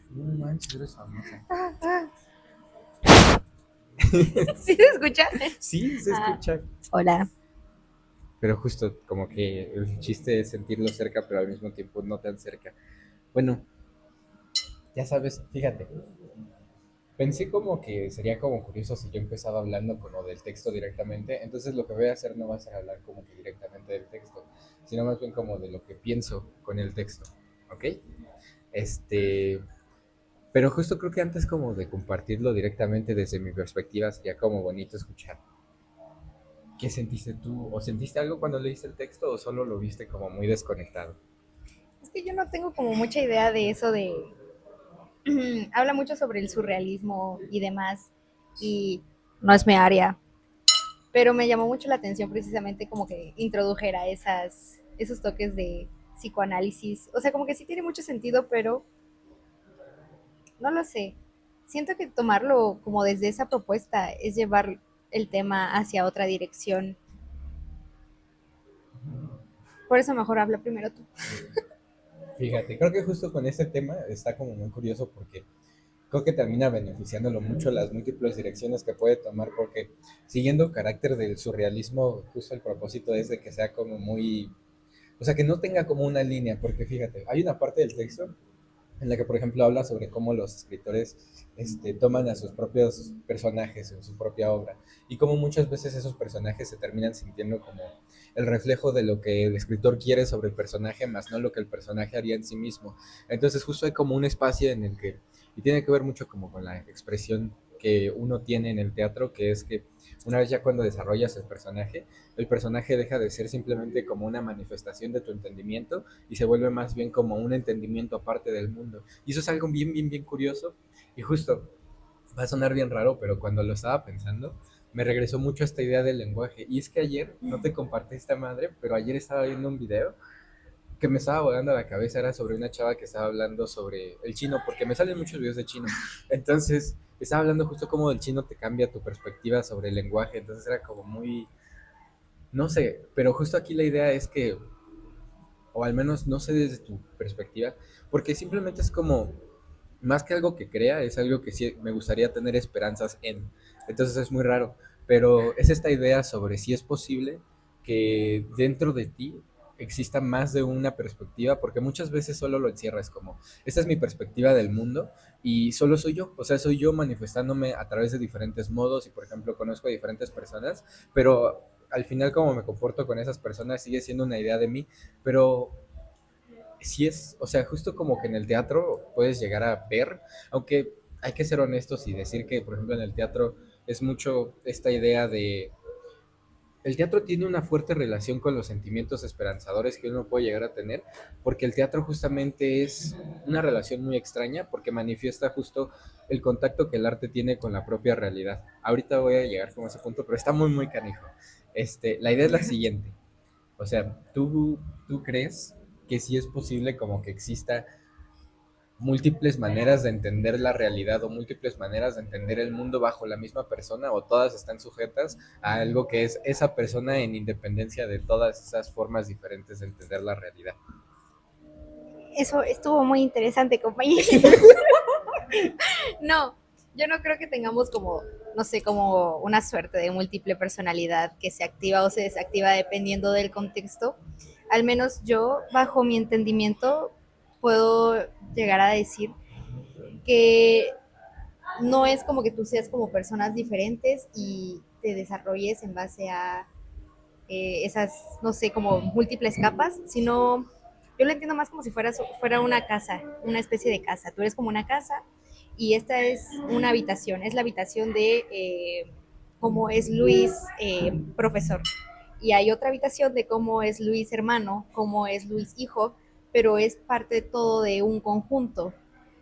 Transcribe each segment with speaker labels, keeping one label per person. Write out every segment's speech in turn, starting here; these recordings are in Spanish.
Speaker 1: No manches, eres famosa.
Speaker 2: ¿Sí se escucha?
Speaker 1: Sí, se
Speaker 2: Ah,
Speaker 1: escucha.
Speaker 2: hola.
Speaker 1: Pero justo como que el chiste es sentirlo cerca, pero al mismo tiempo no tan cerca. Bueno, ya sabes, fíjate, pensé como que sería como curioso si yo empezaba hablando como del texto directamente, entonces lo que voy a hacer no va a ser hablar como que directamente del texto, sino más bien como de lo que pienso con el texto, ¿ok? Este, pero justo creo que antes como de compartirlo directamente desde mi perspectiva sería como bonito escuchar. ¿Qué sentiste tú? ¿O sentiste algo cuando leíste el texto o solo lo viste como muy desconectado?
Speaker 2: Es que yo no tengo como mucha idea de eso de... Habla mucho sobre el surrealismo y demás, y no es mi área, pero me llamó mucho la atención precisamente como que introdujera esos toques de psicoanálisis. O sea, como que sí tiene mucho sentido, pero no lo sé. Siento que tomarlo como desde esa propuesta es llevar el tema hacia otra dirección. Por eso mejor habla primero tú.
Speaker 1: Fíjate, creo que justo con este tema está como muy curioso porque creo que termina beneficiándolo mucho las múltiples direcciones que puede tomar porque siguiendo carácter del surrealismo, justo el propósito es de que sea como muy, o sea, que no tenga como una línea, porque fíjate, hay una parte del texto en la que, por ejemplo, habla sobre cómo los escritores toman a sus propios personajes en su propia obra y cómo muchas veces esos personajes se terminan sintiendo como el reflejo de lo que el escritor quiere sobre el personaje, más no lo que el personaje haría en sí mismo. Entonces justo hay como un espacio en el que, y tiene que ver mucho como con la expresión que uno tiene en el teatro, que es que una vez ya cuando desarrollas el personaje deja de ser simplemente como una manifestación de tu entendimiento y se vuelve más bien como un entendimiento aparte del mundo. Y eso es algo bien, bien, bien curioso. Y justo, va a sonar bien raro, pero cuando lo estaba pensando, me regresó mucho esta idea del lenguaje. Y es que ayer, no te compartí esta madre, pero ayer estaba viendo un video que me estaba volando a la cabeza, era sobre una chava que estaba hablando sobre el chino, porque me salen muchos videos de chino. Entonces, estaba hablando justo cómo el chino te cambia tu perspectiva sobre el lenguaje. Entonces era como muy, no sé, pero justo aquí la idea es que o al menos no sé desde tu perspectiva, porque simplemente es como, más que algo que crea, es algo que sí me gustaría tener esperanzas en. Entonces es muy raro, pero es esta idea sobre si es posible que dentro de ti exista más de una perspectiva, porque muchas veces solo lo encierras como, esta es mi perspectiva del mundo y solo soy yo, o sea, soy yo manifestándome a través de diferentes modos y por ejemplo conozco a diferentes personas, pero al final como me comporto con esas personas sigue siendo una idea de mí, pero sí es, o sea, justo como que en el teatro puedes llegar a ver, aunque hay que ser honestos y decir que, por ejemplo, en el teatro es mucho esta idea de... El teatro tiene una fuerte relación con los sentimientos esperanzadores que uno puede llegar a tener, porque el teatro justamente es una relación muy extraña, porque manifiesta justo el contacto que el arte tiene con la propia realidad. Ahorita voy a llegar como a ese punto, pero está muy, muy canijo. La idea es la siguiente. O sea, ¿tú crees que sí es posible como que exista múltiples maneras de entender la realidad o múltiples maneras de entender el mundo bajo la misma persona o todas están sujetas a algo que es esa persona en independencia de todas esas formas diferentes de entender la realidad?
Speaker 2: Eso estuvo muy interesante, compañero. No, yo no creo que tengamos como, no sé, como una suerte de múltiple personalidad que se activa o se desactiva dependiendo del contexto. Al menos yo, bajo mi entendimiento, puedo llegar a decir que no es como que tú seas como personas diferentes y te desarrolles en base a esas, no sé, como múltiples capas, sino yo lo entiendo más como si fuera una casa, una especie de casa. Tú eres como una casa y esta es una habitación, es la habitación de cómo es Luis profesor. Y hay otra habitación de cómo es Luis hermano, cómo es Luis hijo, pero es parte todo de un conjunto.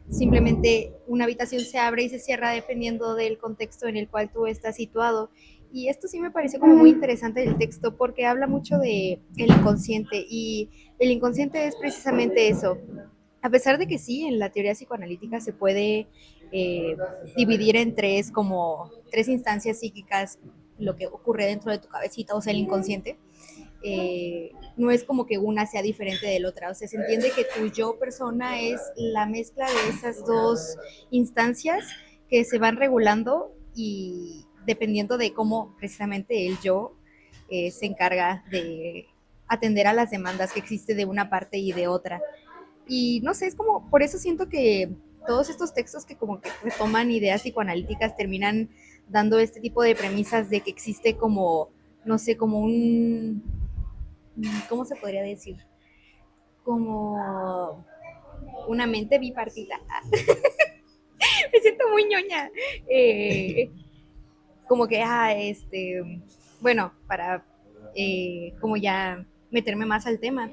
Speaker 2: Simplemente una habitación se abre y se cierra dependiendo del contexto en el cual tú estás situado. Y esto sí me pareció como muy interesante del texto porque habla mucho de el inconsciente y el inconsciente es precisamente eso. A pesar de que sí, en la teoría psicoanalítica se puede eh, dividir en tres, como tres instancias psíquicas, lo que ocurre dentro de tu cabecita, o sea, el inconsciente, no es como que una sea diferente de la otra, o sea, se entiende que tu yo persona es la mezcla de esas dos instancias que se van regulando y dependiendo de cómo precisamente el yo se encarga de atender a las demandas que existe de una parte y de otra. Y no sé, es como, por eso siento que todos estos textos que como que retoman ideas psicoanalíticas terminan dando este tipo de premisas de que existe como, no sé, como un, ¿cómo se podría decir? Como una mente bipartita. Me siento muy ñoña. Como que, bueno, para como ya meterme más al tema,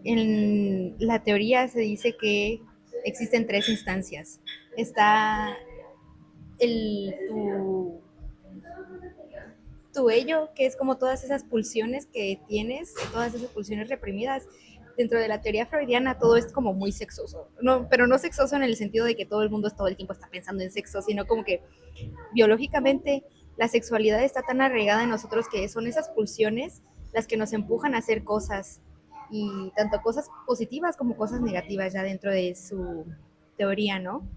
Speaker 2: en la teoría se dice que existen tres instancias. Está tu ello, que es como todas esas pulsiones que tienes, todas esas pulsiones reprimidas. Dentro de la teoría freudiana todo es como muy sexoso, no, pero no sexoso en el sentido de que todo el mundo todo el tiempo está pensando en sexo, sino como que biológicamente la sexualidad está tan arraigada en nosotros que son esas pulsiones las que nos empujan a hacer cosas, y tanto cosas positivas como cosas negativas ya dentro de su teoría, ¿no?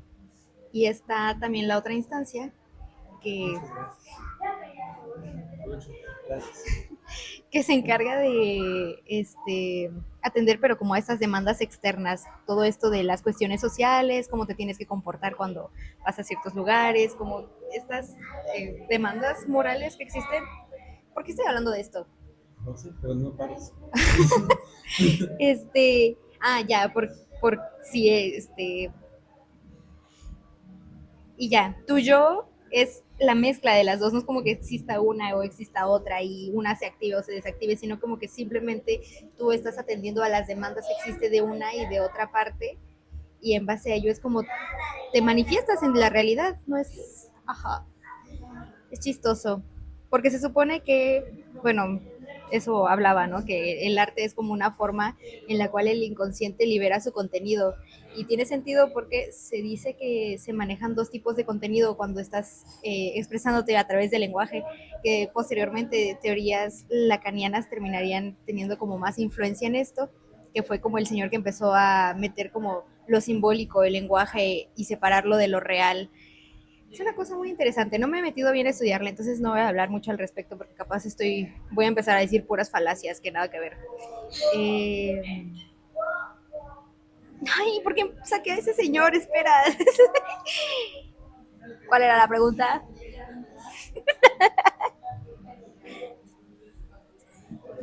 Speaker 2: Y está también la otra instancia que, que se encarga de atender, pero como a estas demandas externas, todo esto de las cuestiones sociales, cómo te tienes que comportar cuando vas a ciertos lugares, como estas demandas morales que existen. ¿Por qué estoy hablando de esto?
Speaker 1: No sé, pero no parece.
Speaker 2: Ya, por si y ya, tu yo es la mezcla de las dos, no es como que exista una o exista otra y una se active o se desactive, sino como que simplemente tú estás atendiendo a las demandas que existe de una y de otra parte, y en base a ello es como te manifiestas en la realidad, no es, ajá, es chistoso, porque se supone que, bueno, eso hablaba, ¿no? Que el arte es como una forma en la cual el inconsciente libera su contenido. Y tiene sentido porque se dice que se manejan dos tipos de contenido cuando estás expresándote a través del lenguaje, que posteriormente teorías lacanianas terminarían teniendo como más influencia en esto, que fue como el señor que empezó a meter como lo simbólico, el lenguaje y separarlo de lo real. Es una cosa muy interesante. No me he metido bien a estudiarla, entonces no voy a hablar mucho al respecto porque capaz voy a empezar a decir puras falacias que nada que ver. Eh, Ay, ¿por qué saqué a ese señor? Espera. ¿Cuál era la pregunta?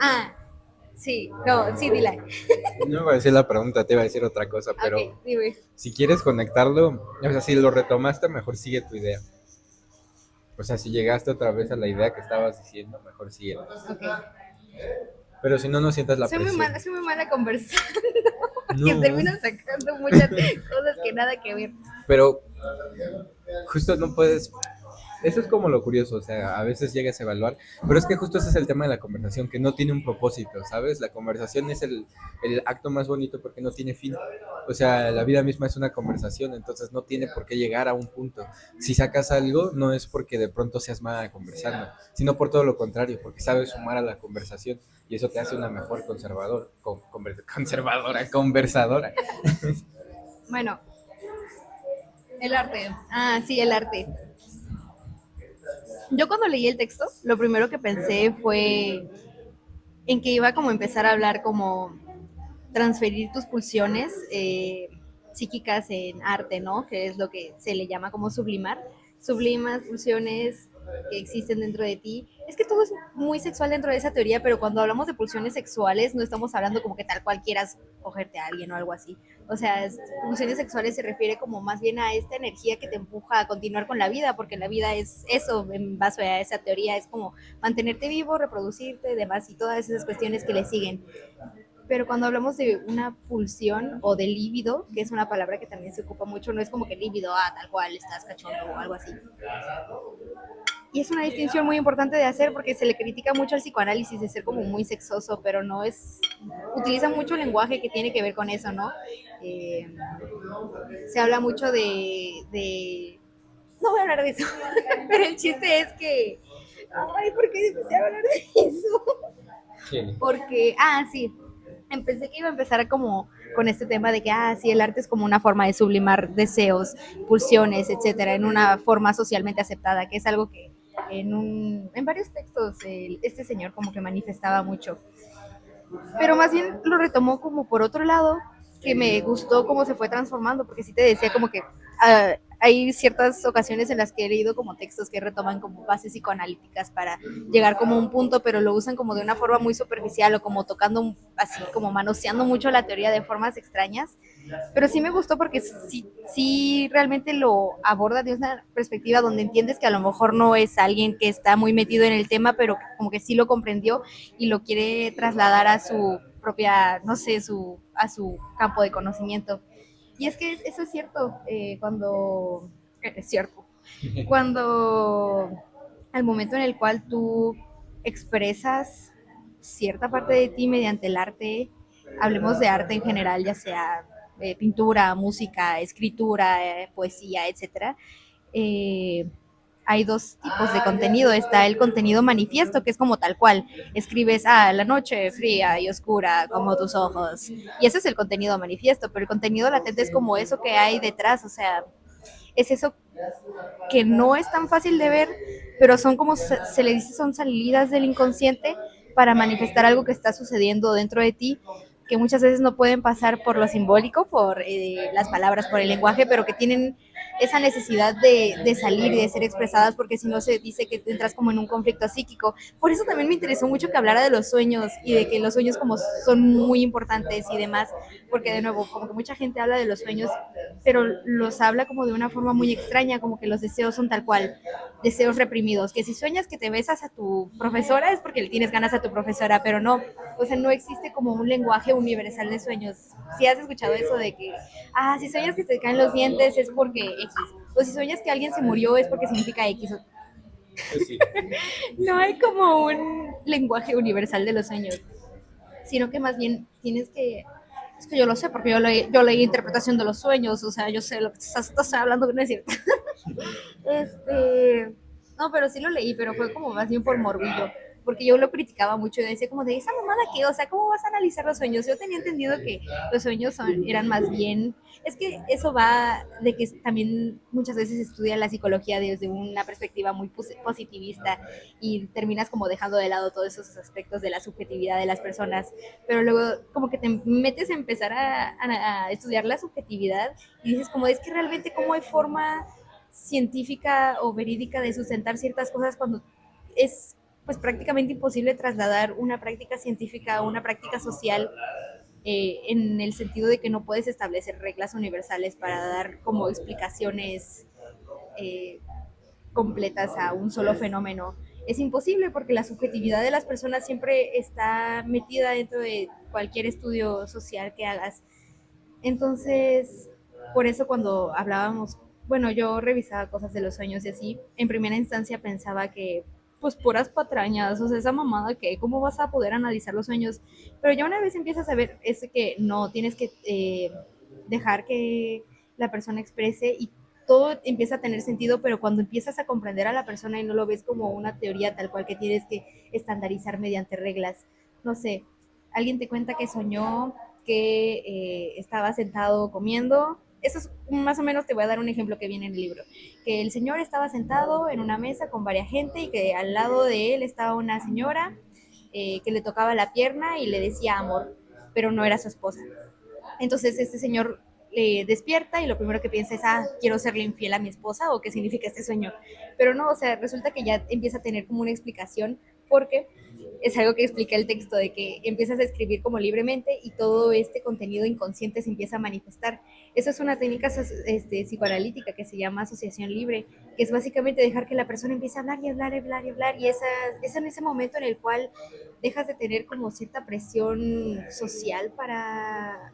Speaker 2: Ah, sí, no, sí, dila.
Speaker 1: No iba a decir la pregunta, te iba a decir otra cosa, pero
Speaker 2: Ok, dime.
Speaker 1: si quieres conectarlo, o sea, si lo retomaste, mejor sigue tu idea. O sea, si llegaste otra vez a la idea que estabas diciendo, mejor sigue.
Speaker 2: Ok.
Speaker 1: Pero si no, no sientas la presión.
Speaker 2: Soy muy mala conversando porque
Speaker 1: No,
Speaker 2: termino sacando muchas cosas que nada que ver.
Speaker 1: pero justo no puedes. Eso es como lo curioso, o sea, a veces llegas a evaluar, pero es que justo ese es el tema de la conversación, que no tiene un propósito, ¿sabes? La conversación es el acto más bonito porque no tiene fin. O sea, la vida misma es una conversación, entonces no tiene por qué llegar a un punto. Si sacas algo, no es porque de pronto seas mala conversando, sino por todo lo contrario, porque sabes sumar a la conversación y eso te hace una mejor conservadora, conversadora.
Speaker 2: Bueno, el arte. Ah, sí, el arte. Yo cuando leí el texto, lo primero que pensé fue en que iba como a empezar a hablar como transferir tus pulsiones psíquicas en arte, ¿no? Que es lo que se le llama como sublimar. Sublimas pulsiones que existen dentro de ti. Es que todo es muy sexual dentro de esa teoría, pero cuando hablamos de pulsiones sexuales no estamos hablando como que tal cual quieras cogerte a alguien o algo así. O sea, pulsiones sexuales se refiere como más bien a esta energía que te empuja a continuar con la vida, porque la vida es eso, en base a esa teoría, es como mantenerte vivo, reproducirte, demás, y todas esas cuestiones que le siguen. Pero cuando hablamos de una pulsión o de líbido, que es una palabra que también se ocupa mucho, no es como que líbido, tal cual, estás cachondo o algo así. Y es una distinción muy importante de hacer porque se le critica mucho al psicoanálisis de ser como muy sexoso, pero no es, utiliza mucho lenguaje que tiene que ver con eso, ¿no? Eh, Se habla mucho no voy a hablar de eso, pero el chiste es que, ay, ¿por qué empecé a hablar de eso?
Speaker 1: Sí.
Speaker 2: porque, sí, empecé que iba a empezar como con este tema de que, sí, el arte es como una forma de sublimar deseos, pulsiones, etcétera, en una forma socialmente aceptada, que es algo que en varios textos este señor como que manifestaba mucho. Pero más bien lo retomó como por otro lado, que me gustó cómo se fue transformando, porque sí te decía como que hay ciertas ocasiones en las que he leído como textos que retoman como bases psicoanalíticas para llegar como a un punto, pero lo usan como de una forma muy superficial o como tocando así, como manoseando mucho la teoría de formas extrañas. Pero sí me gustó porque sí realmente lo aborda de una perspectiva donde entiendes que a lo mejor no es alguien que está muy metido en el tema, pero como que sí lo comprendió y lo quiere trasladar a su propia, no sé, a su campo de conocimiento. Y es que eso es cierto, es cierto, cuando al momento en el cual tú expresas cierta parte de ti mediante el arte, hablemos de arte en general, ya sea pintura, música, escritura, poesía, etcétera, eh, hay dos tipos de contenido. Está el contenido manifiesto, que es como tal cual. Escribes, la noche fría y oscura como tus ojos. Y ese es el contenido manifiesto, pero el contenido latente es como eso que hay detrás, o sea, es eso que no es tan fácil de ver, pero son como se le dice, son salidas del inconsciente para manifestar algo que está sucediendo dentro de ti, que muchas veces no pueden pasar por lo simbólico, por las palabras, por el lenguaje, pero que tienen esa necesidad de salir y de ser expresadas, porque si no se dice que entras como en un conflicto psíquico. Por eso también me interesó mucho que hablara de los sueños y de que los sueños como son muy importantes y demás, porque de nuevo, como que mucha gente habla de los sueños, pero los habla como de una forma muy extraña, como que los deseos son tal cual, deseos reprimidos, que si sueñas que te besas a tu profesora es porque le tienes ganas a tu profesora, pero no, o sea, no existe como un lenguaje universal de sueños. Si has escuchado eso de que, si sueñas que te caen los dientes es porque X, o si sueñas que alguien se murió es porque significa X.
Speaker 1: Pues sí.
Speaker 2: No hay como un lenguaje universal de los sueños, sino que más bien tienes que... Es que yo lo sé, porque yo leí interpretación de los sueños, o sea, yo sé lo que estás hablando, que no es cierto. Este, no, pero sí lo leí, pero fue como más bien por morbillo, porque yo lo criticaba mucho y decía como de esa mamada que, o sea, ¿cómo vas a analizar los sueños? Yo tenía entendido que los sueños eran más bien, es que eso va de que también muchas veces estudia la psicología desde una perspectiva muy positivista y terminas como dejando de lado todos esos aspectos de la subjetividad de las personas, pero luego como que te metes a empezar a estudiar la subjetividad y dices como es que realmente cómo hay forma científica o verídica de sustentar ciertas cosas cuando es pues prácticamente imposible trasladar una práctica científica a una práctica social, en el sentido de que no puedes establecer reglas universales para dar como explicaciones eh, completas a un solo fenómeno. Es imposible porque la subjetividad de las personas siempre está metida dentro de cualquier estudio social que hagas. Entonces, por eso cuando hablábamos, bueno, yo revisaba cosas de los sueños y así, en primera instancia pensaba que, pues puras patrañas, o sea, esa mamada que, ¿cómo vas a poder analizar los sueños? Pero ya una vez empiezas a ver es que no, tienes que dejar que la persona exprese y todo empieza a tener sentido, pero cuando empiezas a comprender a la persona y no lo ves como una teoría tal cual que tienes que estandarizar mediante reglas, no sé, alguien te cuenta que soñó que estaba sentado comiendo. Eso es más o menos, te voy a dar un ejemplo que viene en el libro, que el señor estaba sentado en una mesa con varias gente y que al lado de él estaba una señora que le tocaba la pierna y le decía amor, pero no era su esposa. Entonces este señor despierta y lo primero que piensa es, quiero serle infiel a mi esposa o qué significa este sueño. Pero no, o sea, resulta que ya empieza a tener como una explicación porque es algo que explica el texto, de que empiezas a escribir como libremente y todo este contenido inconsciente se empieza a manifestar. Eso es una técnica psicoanalítica que se llama asociación libre, que es básicamente dejar que la persona empiece a hablar y hablar y hablar y hablar, y es en ese momento en el cual dejas de tener como cierta presión social para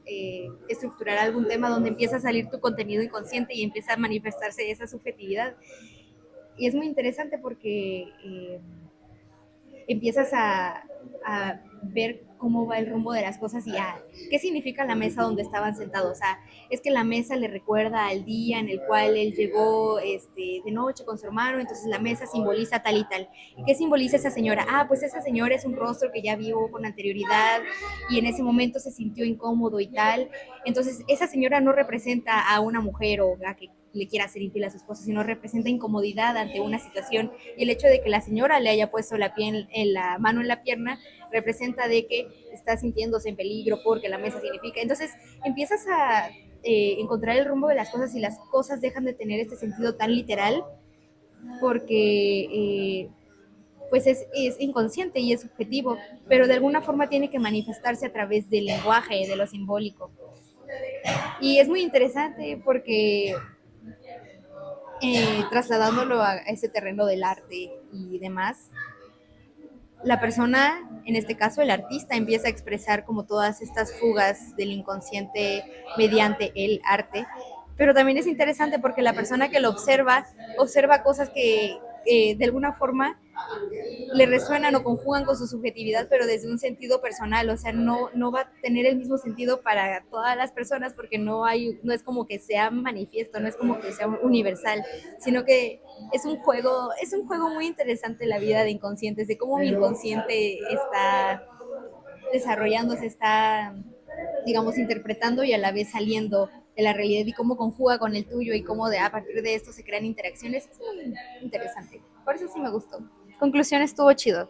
Speaker 2: estructurar algún tema, donde empieza a salir tu contenido inconsciente y empieza a manifestarse esa subjetividad. Y es muy interesante porque empiezas a ver cómo va el rumbo de las cosas y qué significa la mesa donde estaban sentados. O sea, es que la mesa le recuerda al día en el cual él llegó de noche con su hermano, entonces la mesa simboliza tal y tal. ¿Y qué simboliza esa señora? Pues esa señora es un rostro que ya vio con anterioridad y en ese momento se sintió incómodo y tal. Entonces, esa señora no representa a una mujer o a que le quiera hacer infiel a su esposo, sino representa incomodidad ante una situación. Y el hecho de que la señora le haya puesto la mano en la pierna representa de que está sintiéndose en peligro porque la mesa significa. Entonces empiezas a encontrar el rumbo de las cosas y las cosas dejan de tener este sentido tan literal porque pues es inconsciente y es subjetivo, pero de alguna forma tiene que manifestarse a través del lenguaje, de lo simbólico. Y es muy interesante porque trasladándolo a ese terreno del arte y demás, la persona, en este caso el artista, empieza a expresar como todas estas fugas del inconsciente mediante el arte, pero también es interesante porque la persona que lo observa cosas que de alguna forma le resuenan o conjugan con su subjetividad, pero desde un sentido personal, o sea, no va a tener el mismo sentido para todas las personas porque no es como que sea manifiesto, no es como que sea universal, sino que es un juego muy interesante la vida de inconscientes, de cómo mi inconsciente está desarrollándose, está, digamos, interpretando y a la vez saliendo de la realidad y cómo conjuga con el tuyo y cómo a partir de esto se crean interacciones. Es muy interesante. Por eso sí me gustó. Conclusión, estuvo chido.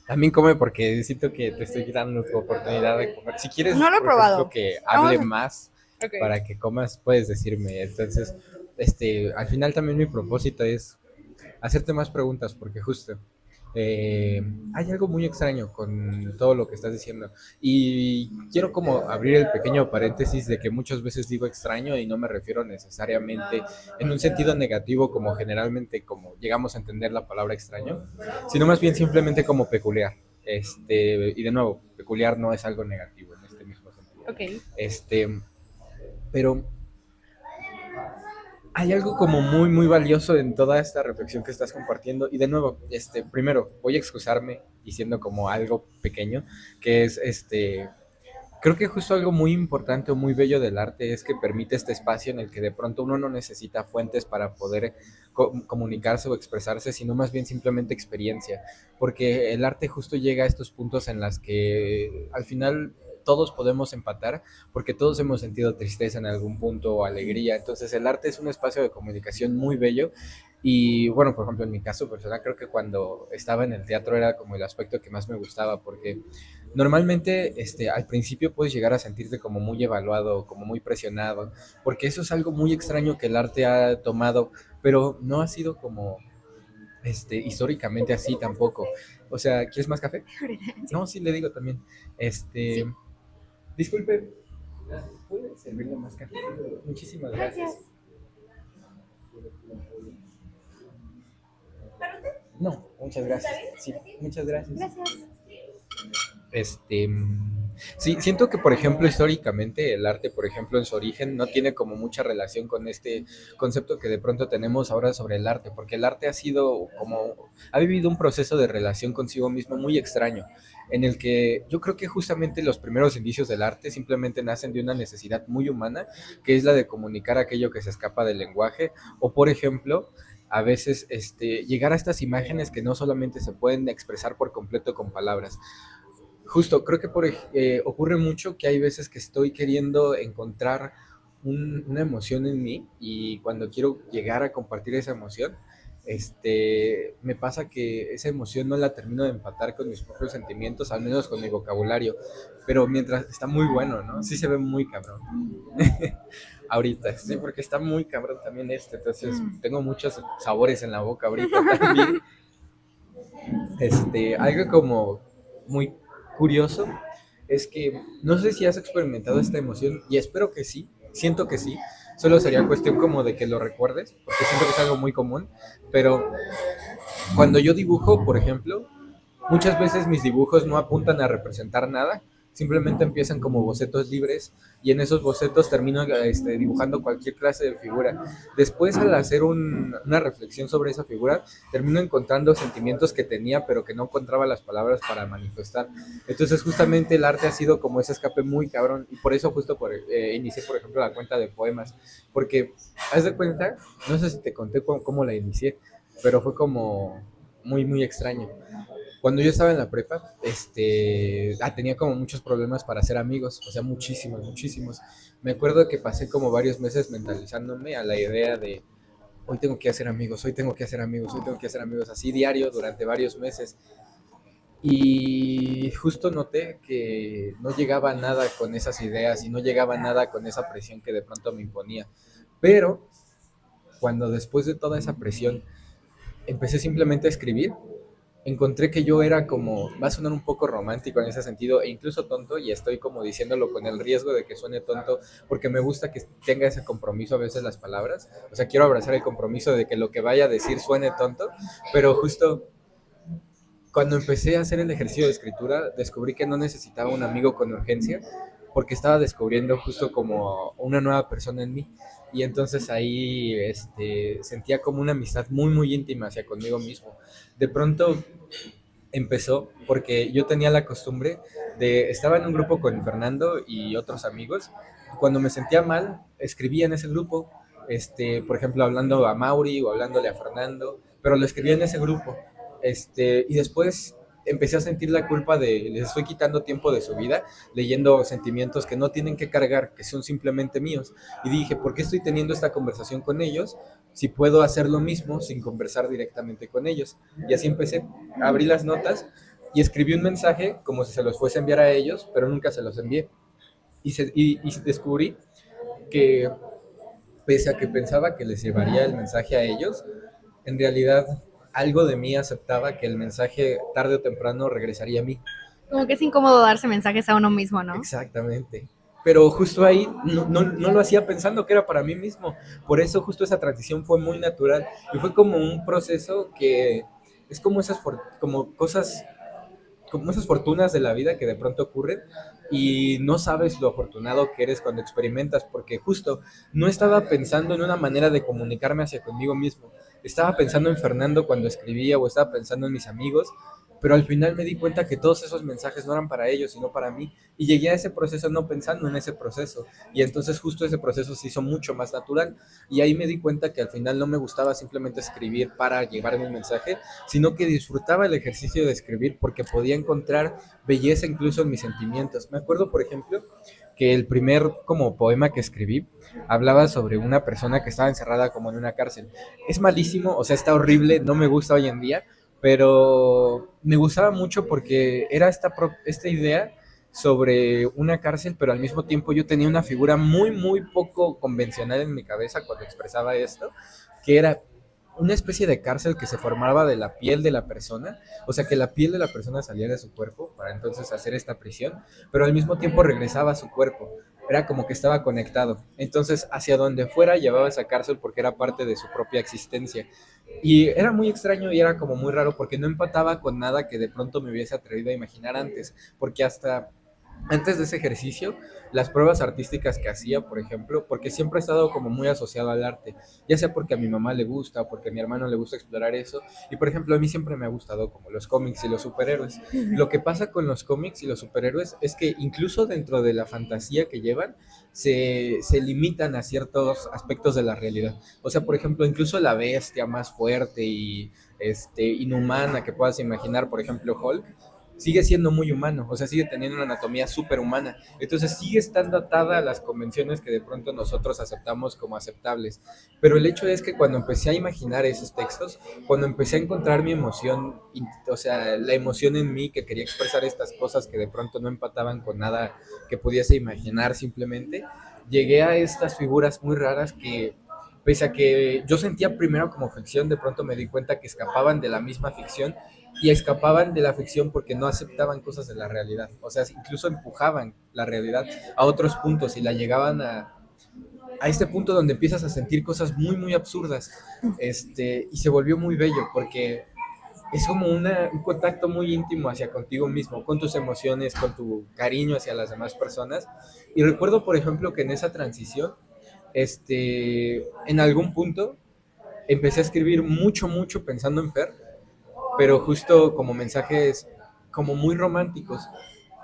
Speaker 1: También come porque siento que te estoy dando tu oportunidad de comer. Si quieres,
Speaker 2: No lo he
Speaker 1: por ejemplo,
Speaker 2: probado.
Speaker 1: que hable
Speaker 2: Vamos
Speaker 1: más
Speaker 2: Okay.
Speaker 1: para que comas, puedes decirme. Entonces, al final también mi propósito es hacerte más preguntas porque justo hay algo muy extraño con todo lo que estás diciendo y quiero como abrir el pequeño paréntesis de que muchas veces digo extraño y no me refiero necesariamente en un sentido negativo como generalmente como llegamos a entender la palabra extraño, sino más bien simplemente como peculiar. Y de nuevo, peculiar no es algo negativo en este mismo sentido.
Speaker 2: Okay.
Speaker 1: Pero hay algo como muy, muy valioso en toda esta reflexión que estás compartiendo. Y de nuevo, primero, voy a excusarme diciendo como algo pequeño, que es, creo que justo algo muy importante o muy bello del arte es que permite este espacio en el que de pronto uno no necesita fuentes para poder comunicarse o expresarse, sino más bien simplemente experiencia. Porque el arte justo llega a estos puntos en las que al final todos podemos empatar, porque todos hemos sentido tristeza en algún punto o alegría. Entonces el arte es un espacio de comunicación muy bello. Y bueno, por ejemplo, en mi caso personal, creo que cuando estaba en el teatro era como el aspecto que más me gustaba, porque normalmente al principio puedes llegar a sentirte como muy evaluado, como muy presionado, porque eso es algo muy extraño que el arte ha tomado, pero no ha sido como históricamente así tampoco. O sea, ¿quieres más café? No, sí, le digo también.
Speaker 2: Sí.
Speaker 1: Disculpe, ¿puede servirle más café? Muchísimas gracias. No, muchas gracias. Sí, muchas gracias.
Speaker 2: Gracias.
Speaker 1: Este, sí, siento que, por ejemplo, históricamente el arte, por ejemplo, en su origen no tiene como mucha relación con este concepto que de pronto tenemos ahora sobre el arte, porque el arte ha vivido un proceso de relación consigo mismo muy extraño, en el que yo creo que justamente los primeros indicios del arte simplemente nacen de una necesidad muy humana, que es la de comunicar aquello que se escapa del lenguaje, o por ejemplo, a veces llegar a estas imágenes que no solamente se pueden expresar por completo con palabras. Justo, creo que ocurre mucho que hay veces que estoy queriendo encontrar una emoción en mí y cuando quiero llegar a compartir esa emoción, me pasa que esa emoción no la termino de empatar con mis propios sentimientos, al menos con mi vocabulario, pero mientras está muy bueno, ¿no? Sí se ve muy cabrón. Ahorita, sí, porque está muy cabrón también entonces tengo muchos sabores en la boca ahorita también. Algo como muy curioso es que no sé si has experimentado esta emoción y espero que sí, siento que sí, solo sería cuestión como de que lo recuerdes, porque siento que es algo muy común, pero cuando yo dibujo, por ejemplo, muchas veces mis dibujos no apuntan a representar nada, simplemente empiezan como bocetos libres y en esos bocetos termino dibujando cualquier clase de figura. Después, al hacer una reflexión sobre esa figura, termino encontrando sentimientos que tenía, pero que no encontraba las palabras para manifestar. Entonces, justamente el arte ha sido como ese escape muy cabrón, y por eso justo inicié, por ejemplo, la cuenta de poemas, porque, haz de cuenta, no sé si te conté cómo la inicié, pero fue como muy, muy extraño. Cuando yo estaba en la prepa, tenía como muchos problemas para hacer amigos, o sea, muchísimos, muchísimos. Me acuerdo que pasé como varios meses mentalizándome a la idea de, hoy tengo que hacer amigos, hoy tengo que hacer amigos, hoy tengo que hacer amigos, así diario durante varios meses. Y justo noté que no llegaba a nada con esas ideas y no llegaba a nada con esa presión que de pronto me imponía. Pero cuando después de toda esa presión empecé simplemente a escribir, encontré que yo era como, va a sonar un poco romántico en ese sentido e incluso tonto, y estoy como diciéndolo con el riesgo de que suene tonto, porque me gusta que tenga ese compromiso a veces las palabras, o sea, quiero abrazar el compromiso de que lo que vaya a decir suene tonto, pero justo cuando empecé a hacer el ejercicio de escritura, descubrí que no necesitaba un amigo con urgencia, porque estaba descubriendo justo como una nueva persona en mí. Y entonces ahí sentía como una amistad muy, muy íntima hacia conmigo mismo. De pronto empezó porque yo tenía la costumbre estaba en un grupo con Fernando y otros amigos. Cuando me sentía mal, escribía en ese grupo, por ejemplo, hablando a Mauri o hablándole a Fernando, pero lo escribía en ese grupo. Y después empecé a sentir la culpa de les estoy quitando tiempo de su vida leyendo sentimientos que no tienen que cargar, que son simplemente míos. Y dije, ¿por qué estoy teniendo esta conversación con ellos si puedo hacer lo mismo sin conversar directamente con ellos? Y así empecé, abrí las notas y escribí un mensaje como si se los fuese a enviar a ellos, pero nunca se los envié. Y descubrí que pese a que pensaba que les llevaría el mensaje a ellos, en realidad algo de mí aceptaba que el mensaje tarde o temprano regresaría a mí.
Speaker 2: Como que es incómodo darse mensajes a uno mismo, ¿no?
Speaker 1: Exactamente. Pero justo ahí no lo hacía pensando que era para mí mismo. Por eso justo esa transición fue muy natural y fue como un proceso que es como como cosas, como esas fortunas de la vida que de pronto ocurren y no sabes lo afortunado que eres cuando experimentas, porque justo no estaba pensando en una manera de comunicarme hacia conmigo mismo. Estaba pensando en Fernando cuando escribía o estaba pensando en mis amigos, pero al final me di cuenta que todos esos mensajes no eran para ellos, sino para mí. Y llegué a ese proceso no pensando en ese proceso. Y entonces justo ese proceso se hizo mucho más natural. Y ahí me di cuenta que al final no me gustaba simplemente escribir para llevarme un mensaje, sino que disfrutaba el ejercicio de escribir porque podía encontrar belleza incluso en mis sentimientos. Me acuerdo, por ejemplo, que el primer como poema que escribí hablaba sobre una persona que estaba encerrada como en una cárcel. Es malísimo, o sea, está horrible, no me gusta hoy en día, pero me gustaba mucho porque era esta idea sobre una cárcel, pero al mismo tiempo yo tenía una figura muy, muy poco convencional en mi cabeza cuando expresaba esto, que era una especie de cárcel que se formaba de la piel de la persona, o sea que la piel de la persona salía de su cuerpo para entonces hacer esta prisión, pero al mismo tiempo regresaba a su cuerpo, era como que estaba conectado, entonces hacia donde fuera llevaba esa cárcel porque era parte de su propia existencia. Y era muy extraño y era como muy raro porque no empataba con nada que de pronto me hubiese atrevido a imaginar antes, porque hasta antes de ese ejercicio, las pruebas artísticas que hacía, por ejemplo, porque siempre he estado como muy asociado al arte, ya sea porque a mi mamá le gusta o porque a mi hermano le gusta explorar eso, y por ejemplo a mí siempre me ha gustado como los cómics y los superhéroes. Lo que pasa con los cómics y los superhéroes es que incluso dentro de la fantasía que llevan, se limitan a ciertos aspectos de la realidad. O sea, por ejemplo, incluso la bestia más fuerte y inhumana que puedas imaginar, por ejemplo, Hulk, sigue siendo muy humano, o sea, sigue teniendo una anatomía súper humana. Entonces sigue estando atada a las convenciones que de pronto nosotros aceptamos como aceptables. Pero el hecho es que cuando empecé a imaginar esos textos, cuando empecé a encontrar mi emoción, o sea, la emoción en mí que quería expresar estas cosas que de pronto no empataban con nada que pudiese imaginar simplemente, llegué a estas figuras muy raras que pese a que yo sentía primero como ficción, de pronto me di cuenta que escapaban de la misma ficción y escapaban de la ficción porque no aceptaban cosas de la realidad. O sea, incluso empujaban la realidad a otros puntos y la llegaban a este punto donde empiezas a sentir cosas muy, muy absurdas. Y se volvió muy bello porque es como un contacto muy íntimo hacia contigo mismo, con tus emociones, con tu cariño hacia las demás personas. Y recuerdo, por ejemplo, que en esa transición, en algún punto, empecé a escribir mucho, mucho pensando en Fer, pero justo como mensajes como muy románticos,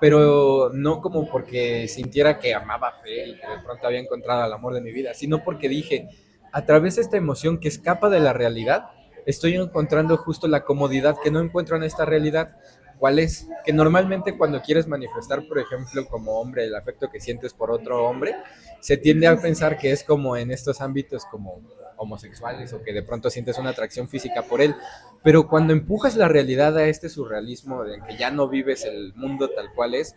Speaker 1: pero no como porque sintiera que amaba a Fer y que de pronto había encontrado al amor de mi vida, sino porque dije, a través de esta emoción que escapa de la realidad, estoy encontrando justo la comodidad que no encuentro en esta realidad. ¿Cuál es? Que normalmente cuando quieres manifestar, por ejemplo, como hombre, el afecto que sientes por otro hombre, se tiende a pensar que es como en estos ámbitos como homosexuales o que de pronto sientes una atracción física por él, pero cuando empujas la realidad a este surrealismo de que ya no vives el mundo tal cual es,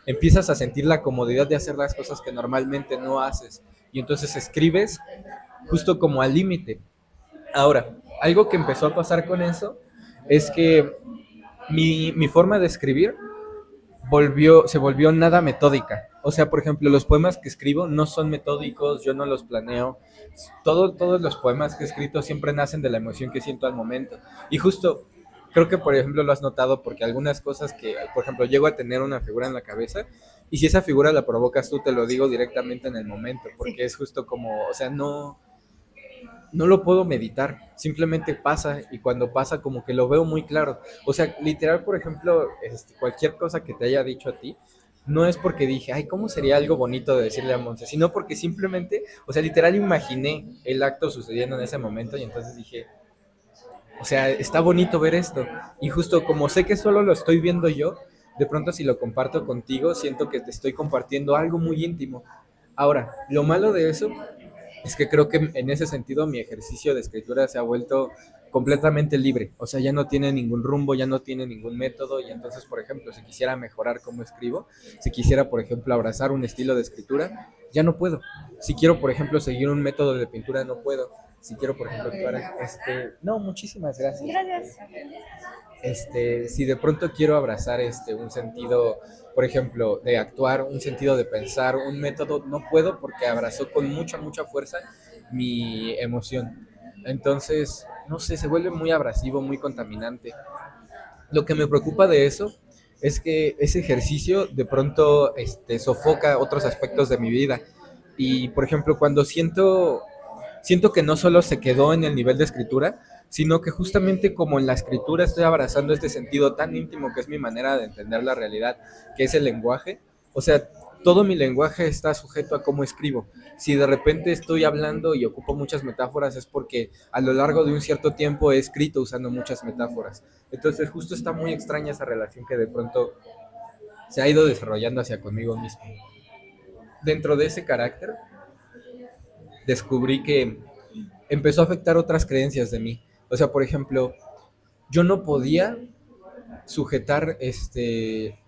Speaker 1: empiezas a sentir la comodidad de hacer las cosas que normalmente no haces y entonces escribes justo como al límite. Ahora, algo que empezó a pasar con eso es que mi forma de escribir se volvió nada metódica. O sea, por ejemplo, los poemas que escribo no son metódicos, yo no los planeo. Todos los poemas que he escrito siempre nacen de la emoción que siento al momento. Y justo, creo que por ejemplo lo has notado porque algunas cosas que, por ejemplo, llego a tener una figura en la cabeza y si esa figura la provocas tú, te lo digo directamente en el momento,
Speaker 2: Sí.
Speaker 1: porque es justo como, o sea, no lo puedo meditar, simplemente pasa y cuando pasa como que lo veo muy claro. O sea, literal, por ejemplo, cualquier cosa que te haya dicho a ti, no es porque dije, ay, ¿cómo sería algo bonito de decirle a Monse? Sino porque simplemente, o sea, literal imaginé el acto sucediendo en ese momento y entonces dije, o sea, está bonito ver esto. Y justo como sé que solo lo estoy viendo yo, de pronto si lo comparto contigo, siento que te estoy compartiendo algo muy íntimo. Ahora, lo malo de eso es que creo que en ese sentido mi ejercicio de escritura se ha vuelto completamente libre, o sea, ya no tiene ningún rumbo, ya no tiene ningún método y entonces, por ejemplo, si quisiera mejorar cómo escribo, si quisiera, por ejemplo, abrazar un estilo de escritura, ya no puedo. Si quiero, por ejemplo, seguir un método de pintura, no puedo. Si quiero, por ejemplo, actuar, no, muchísimas gracias.
Speaker 2: Gracias.
Speaker 1: Si de pronto quiero abrazar un sentido, por ejemplo, de actuar, un sentido de pensar, un método, no puedo porque abrazó con mucha, mucha fuerza mi emoción. Entonces, no sé, se vuelve muy abrasivo, muy contaminante. Lo que me preocupa de eso es que ese ejercicio de pronto sofoca otros aspectos de mi vida. Y, por ejemplo, cuando siento que no solo se quedó en el nivel de escritura, sino que justamente como en la escritura estoy abrazando este sentido tan íntimo que es mi manera de entender la realidad, que es el lenguaje. O sea, todo mi lenguaje está sujeto a cómo escribo. Si de repente estoy hablando y ocupo muchas metáforas es porque a lo largo de un cierto tiempo he escrito usando muchas metáforas. Entonces justo está muy extraña esa relación que de pronto se ha ido desarrollando hacia conmigo mismo. Dentro de ese carácter descubrí que empezó a afectar otras creencias de mí. O sea, por ejemplo, yo no podía sujetar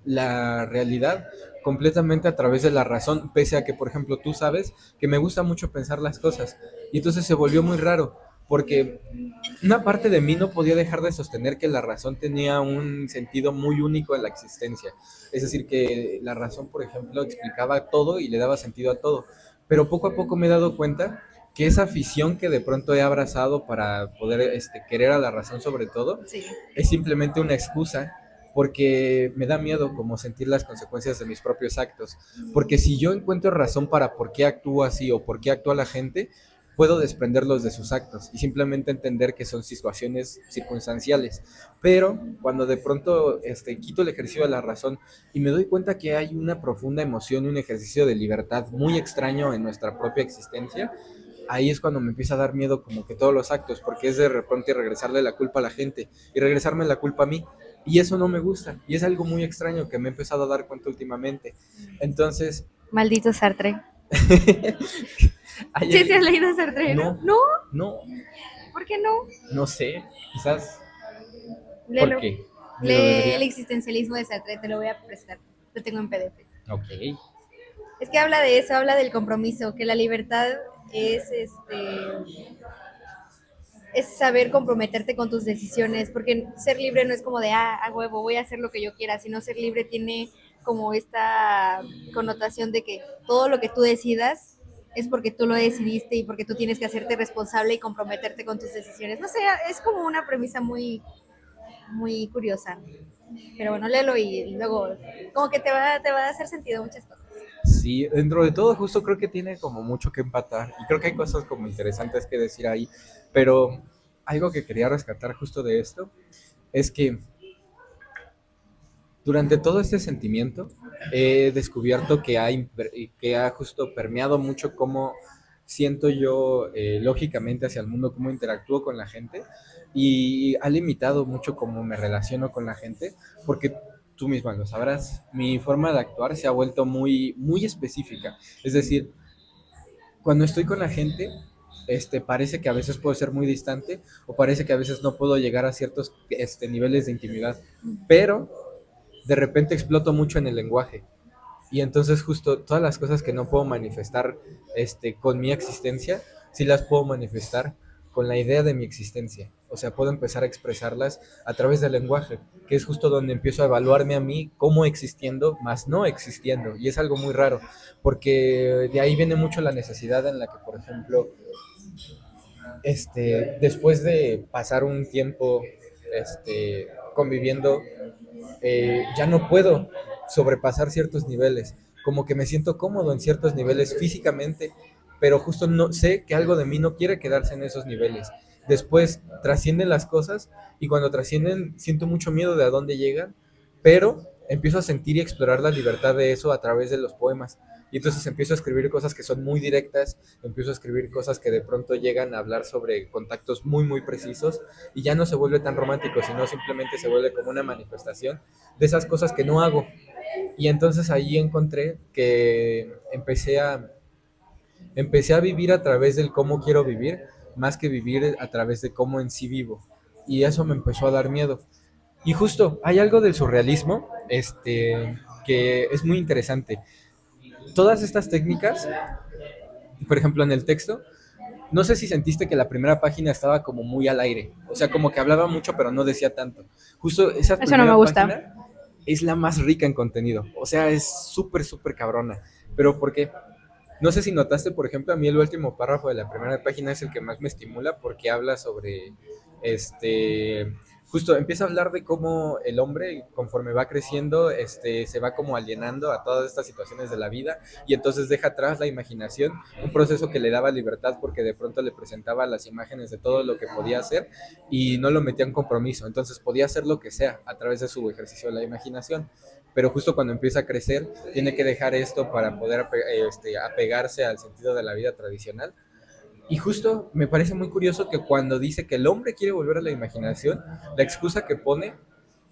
Speaker 1: la realidad completamente a través de la razón, pese a que, por ejemplo, tú sabes que me gusta mucho pensar las cosas. Y entonces se volvió muy raro, porque una parte de mí no podía dejar de sostener que la razón tenía un sentido muy único en la existencia. Es decir, que la razón, por ejemplo, explicaba todo y le daba sentido a todo. Pero poco a poco me he dado cuenta que esa afición que de pronto he abrazado para poder querer a la razón sobre todo,
Speaker 2: Sí.
Speaker 1: es simplemente una excusa porque me da miedo como sentir las consecuencias de mis propios actos. Porque si yo encuentro razón para por qué actúo así o por qué actúa la gente, puedo desprenderlos de sus actos y simplemente entender que son situaciones circunstanciales. Pero cuando de pronto quito el ejercicio de la razón y me doy cuenta que hay una profunda emoción y un ejercicio de libertad muy extraño en nuestra propia existencia, ahí es cuando me empieza a dar miedo como que todos los actos, porque es de repente regresarle la culpa a la gente y regresarme la culpa a mí. Y eso no me gusta. Y es algo muy extraño que me he empezado a dar cuenta últimamente. Entonces,
Speaker 2: Maldito Sartre.
Speaker 1: hay
Speaker 2: Sí, sí has
Speaker 1: el-
Speaker 2: leído Sartre, ¿no?
Speaker 1: no,
Speaker 2: ¿No?
Speaker 1: no,
Speaker 2: ¿Por qué no?
Speaker 1: no sé, quizás, ¿por
Speaker 2: Léelo.
Speaker 1: qué? Lo
Speaker 2: Lee el
Speaker 1: debería.
Speaker 2: existencialismo de Sartre, te lo voy a prestar. Lo tengo en PDF.
Speaker 1: Ok,
Speaker 2: Es que habla de eso, habla del compromiso, que la libertad es es saber comprometerte con tus decisiones, porque ser libre no es como de, a huevo, voy a hacer lo que yo quiera, sino ser libre tiene como esta connotación de que todo lo que tú decidas es porque tú lo decidiste y porque tú tienes que hacerte responsable y comprometerte con tus decisiones. No sé, es como una premisa muy, muy curiosa. Pero bueno, léelo y luego como que te va a hacer sentido muchas cosas.
Speaker 1: Sí, dentro de todo justo creo que tiene como mucho que empatar y creo que hay cosas como interesantes que decir ahí, pero algo que quería rescatar justo de esto es que durante todo este sentimiento he descubierto que ha justo permeado mucho cómo siento yo lógicamente hacia el mundo, cómo interactúo con la gente y ha limitado mucho cómo me relaciono con la gente, porque tú misma lo sabrás, mi forma de actuar se ha vuelto muy específica. Es decir, cuando estoy con la gente, parece que a veces puedo ser muy distante o parece que a veces no puedo llegar a ciertos niveles de intimidad, pero de repente exploto mucho en el lenguaje. Y entonces justo todas las cosas que no puedo manifestar con mi existencia, sí las puedo manifestar con la idea de mi existencia. O sea, puedo empezar a expresarlas a través del lenguaje, que es justo donde empiezo a evaluarme a mí como existiendo, más no existiendo. Y es algo muy raro, porque de ahí viene mucho la necesidad en la que, por ejemplo, después de pasar un tiempo conviviendo, ya no puedo sobrepasar ciertos niveles, como que me siento cómodo en ciertos niveles físicamente, pero justo no sé que algo de mí no quiere quedarse en esos niveles. Después trascienden las cosas y cuando trascienden siento mucho miedo de a dónde llegan, pero empiezo a sentir y explorar la libertad de eso a través de los poemas. Y entonces empiezo a escribir cosas que son muy directas, empiezo a escribir cosas que de pronto llegan a hablar sobre contactos muy precisos y ya no se vuelve tan romántico, sino simplemente se vuelve como una manifestación de esas cosas que no hago. Y entonces ahí encontré que empecé a vivir a través del cómo quiero vivir, más que vivir a través de cómo en sí vivo. Y eso me empezó a dar miedo. Y justo, hay algo del surrealismo que es muy interesante. Todas estas técnicas, por ejemplo, en el texto, no sé si sentiste que la primera página estaba como muy al aire, o sea, como que hablaba mucho pero no decía tanto. Justo esa
Speaker 2: Eso no me
Speaker 1: primera
Speaker 2: gusta.
Speaker 1: página es la más rica en contenido, o sea, es súper cabrona. Pero ¿por qué? No sé si notaste, por ejemplo, a mí el último párrafo de la primera página es el que más me estimula porque habla sobre, justo empieza a hablar de cómo el hombre, conforme va creciendo, se va como alienando a todas estas situaciones de la vida y entonces deja atrás la imaginación, un proceso que le daba libertad porque de pronto le presentaba las imágenes de todo lo que podía hacer y no lo metía en compromiso, entonces podía hacer lo que sea a través de su ejercicio de la imaginación, pero justo cuando empieza a crecer tiene que dejar esto para poder apegarse al sentido de la vida tradicional. Y justo me parece muy curioso que cuando dice que el hombre quiere volver a la imaginación, la excusa que pone,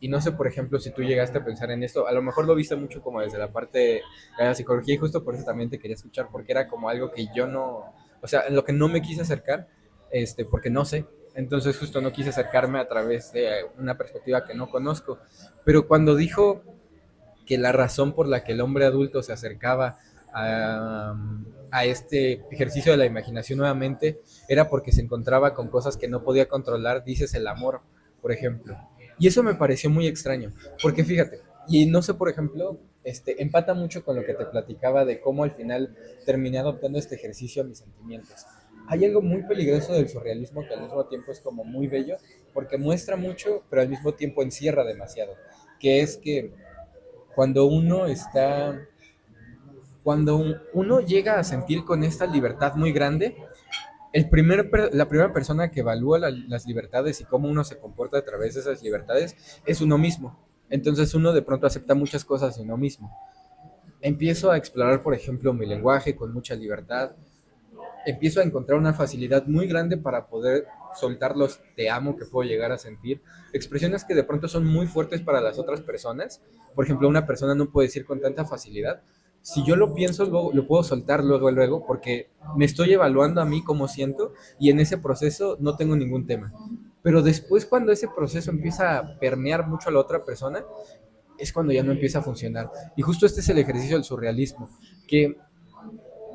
Speaker 1: y no sé, por ejemplo, si tú llegaste a pensar en esto, a lo mejor lo viste mucho como desde la parte de la psicología y justo por eso también te quería escuchar, porque era como algo que yo no, o sea, en lo que no me quise acercar, porque no sé, entonces justo no quise acercarme a través de una perspectiva que no conozco, pero cuando dijo que la razón por la que el hombre adulto se acercaba a este ejercicio de la imaginación nuevamente era porque se encontraba con cosas que no podía controlar, dices el amor, por ejemplo. Y eso me pareció muy extraño, porque fíjate, y no sé, por ejemplo, empata mucho con lo que te platicaba de cómo al final terminé adoptando este ejercicio a mis sentimientos. Hay algo muy peligroso del surrealismo que al mismo tiempo es como muy bello, porque muestra mucho, pero al mismo tiempo encierra demasiado, que es que cuando uno está, uno llega a sentir con esta libertad muy grande, la primera persona que evalúa las libertades y cómo uno se comporta a través de esas libertades es uno mismo. Entonces uno de pronto acepta muchas cosas de uno mismo. Empiezo a explorar, por ejemplo, mi lenguaje con mucha libertad, empiezo a encontrar una facilidad muy grande para poder soltar los te amo que puedo llegar a sentir, expresiones que de pronto son muy fuertes para las otras personas. Por ejemplo, una persona no puede decir con tanta facilidad. Si yo lo pienso, lo puedo soltar luego, porque me estoy evaluando a mí como siento y en ese proceso no tengo ningún tema. Pero después cuando ese proceso empieza a permear mucho a la otra persona, es cuando ya no empieza a funcionar. Y justo este es el ejercicio del surrealismo, que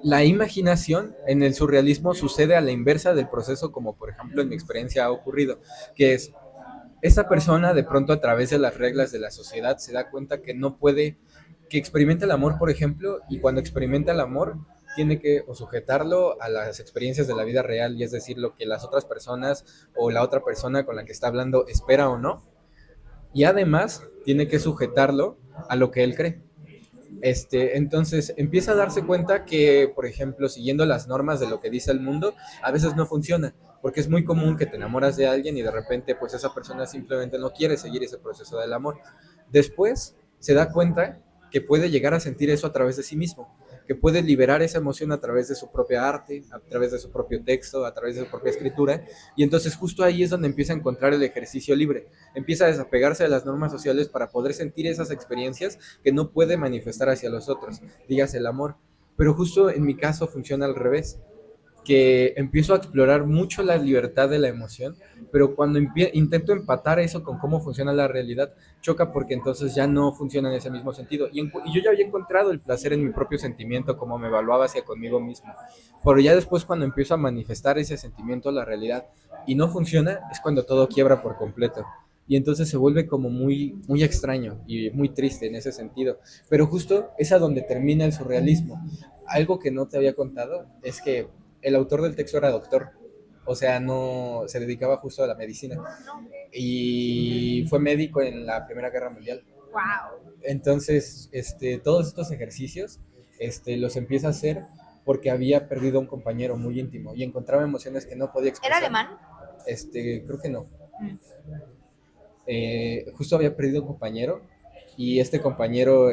Speaker 1: la imaginación en el surrealismo sucede a la inversa del proceso, como por ejemplo en mi experiencia ha ocurrido, que es esa persona de pronto a través de las reglas de la sociedad se da cuenta que no puede, que experimenta el amor, por ejemplo, y cuando experimenta el amor tiene que o sujetarlo a las experiencias de la vida real, y es decir, lo que las otras personas o la otra persona con la que está hablando espera o no, y además tiene que sujetarlo a lo que él cree. Entonces empieza a darse cuenta que, por ejemplo, siguiendo las normas de lo que dice el mundo, a veces no funciona, porque es muy común que te enamoras de alguien y de repente pues esa persona simplemente no quiere seguir ese proceso del amor. Después se da cuenta que puede llegar a sentir eso a través de sí mismo, que puede liberar esa emoción a través de su propia arte, a través de su propio texto, a través de su propia escritura, y entonces justo ahí es donde empieza a encontrar el ejercicio libre, empieza a desapegarse de las normas sociales para poder sentir esas experiencias que no puede manifestar hacia los otros, dígase el amor. Pero justo en mi caso funciona al revés, que empiezo a explorar mucho la libertad de la emoción, pero cuando intento empatar eso con cómo funciona la realidad, choca porque entonces ya no funciona en ese mismo sentido. Y yo ya había encontrado el placer en mi propio sentimiento, como me evaluaba hacia conmigo mismo. Pero ya después cuando empiezo a manifestar ese sentimiento a la realidad y no funciona, es cuando todo quiebra por completo. Y entonces se vuelve como muy, muy extraño y muy triste en ese sentido. Pero justo es a donde termina el surrealismo. Algo que no te había contado es que el autor del texto era doctor, o sea, no se dedicaba justo a la medicina y fue médico en la Primera Guerra Mundial.
Speaker 2: Wow.
Speaker 1: Entonces, todos estos ejercicios, los empieza a hacer porque había perdido a un compañero muy íntimo y encontraba emociones que no podía
Speaker 2: ¿Era
Speaker 1: expresar.
Speaker 2: alemán?
Speaker 1: Creo que no.
Speaker 2: Mm.
Speaker 1: Justo había perdido un compañero y este compañero,